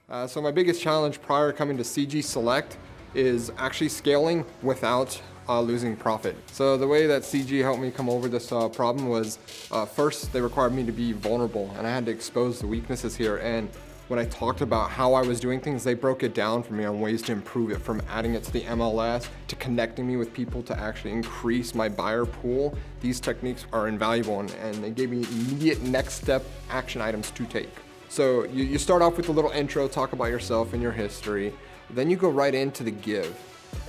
So my biggest challenge prior coming to CG Select is actually scaling without losing profit. So the way that CG helped me come over this problem was first they required me to be vulnerable, and I had to expose the weaknesses here. And when I talked about how I was doing things, they broke it down for me on ways to improve it, from adding it to the MLS to connecting me with people to actually increase my buyer pool. These techniques are invaluable, and they gave me immediate next step action items to take. So you start off with a little intro, talk about yourself and your history. Then you go right into the give.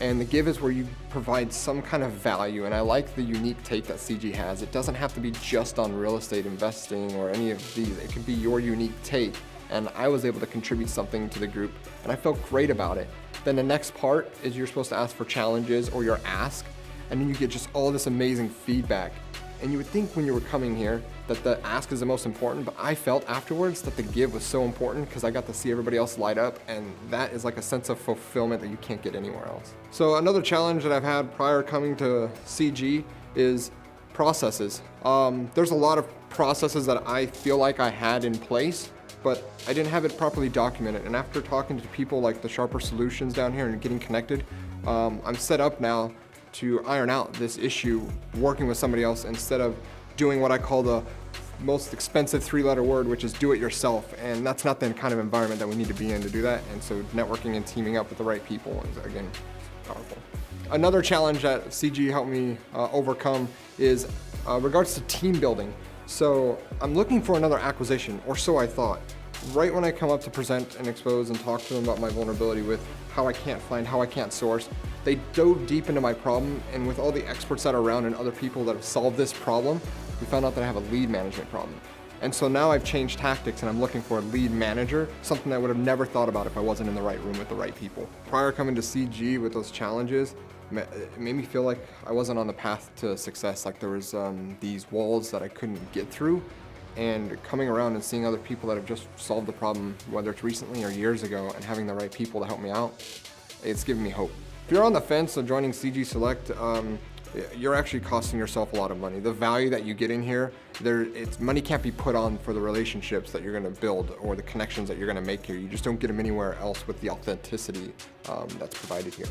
And the give is where you provide some kind of value. And I like the unique take that CG has. It doesn't have to be just on real estate investing or any of these. It could be your unique take. And I was able to contribute something to the group, and I felt great about it. Then the next part is you're supposed to ask for challenges or your ask, and then you get just all this amazing feedback. And you would think when you were coming here that the ask is the most important, but I felt afterwards that the give was so important because I got to see everybody else light up, and that is like a sense of fulfillment that you can't get anywhere else. So another challenge that I've had prior coming to CG is processes. There's a lot of processes that I feel like I had in place, but I didn't have it properly documented. And after talking to people like the Sharper Solutions down here and getting connected, I'm set up now to iron out this issue working with somebody else instead of doing what I call the most expensive 3-letter word, which is do it yourself. And that's not the kind of environment that we need to be in to do that. And so networking and teaming up with the right people is, again, powerful. Another challenge that CG helped me overcome is regards to team building. So I'm looking for another acquisition, or so I thought. Right when I come up to present and expose and talk to them about my vulnerability with how I can't find, how I can't source, they dove deep into my problem, and with all the experts that are around and other people that have solved this problem, we found out that I have a lead management problem. And so now I've changed tactics and I'm looking for a lead manager, something I would have never thought about if I wasn't in the right room with the right people. Prior coming to CG with those challenges, it made me feel like I wasn't on the path to success, like there was these walls that I couldn't get through. And coming around and seeing other people that have just solved the problem, whether it's recently or years ago, and having the right people to help me out, it's given me hope. If you're on the fence of joining CG Select, you're actually costing yourself a lot of money. The value that you get in here, money can't be put on for the relationships that you're gonna build or the connections that you're gonna make here. You just don't get them anywhere else with the authenticity that's provided here.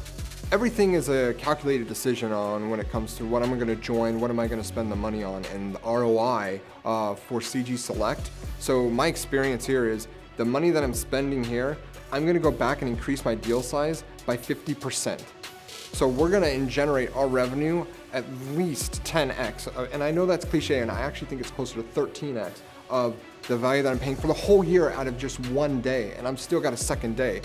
Everything is a calculated decision on when it comes to what I'm gonna join, what am I gonna spend the money on, and the ROI for CG Select. So my experience here is the money that I'm spending here, I'm gonna go back and increase my deal size by 50%. So we're gonna generate our revenue at least 10x. And I know that's cliche, and I actually think it's closer to 13x of the value that I'm paying for the whole year out of just one day. And I'm still got a second day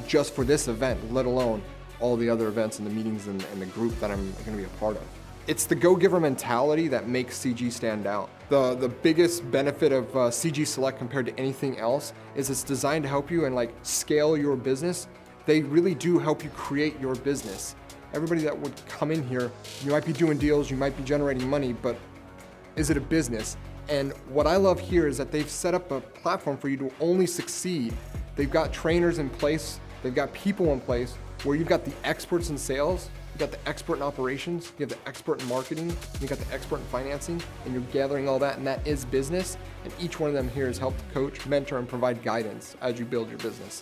just for this event, let alone all the other events and the meetings and the group that I'm gonna be a part of. It's the go-giver mentality that makes CG stand out. The biggest benefit of CG Select compared to anything else is it's designed to help you and scale your business. They really do help you create your business. Everybody that would come in here, you might be doing deals, you might be generating money, but is it a business? And what I love here is that they've set up a platform for you to only succeed. They've got trainers in place, they've got people in place where you've got the experts in sales, you've got the expert in operations, you have the expert in marketing, you've got the expert in financing, and you're gathering all that, and that is business. And each one of them here has helped coach, mentor, and provide guidance as you build your business.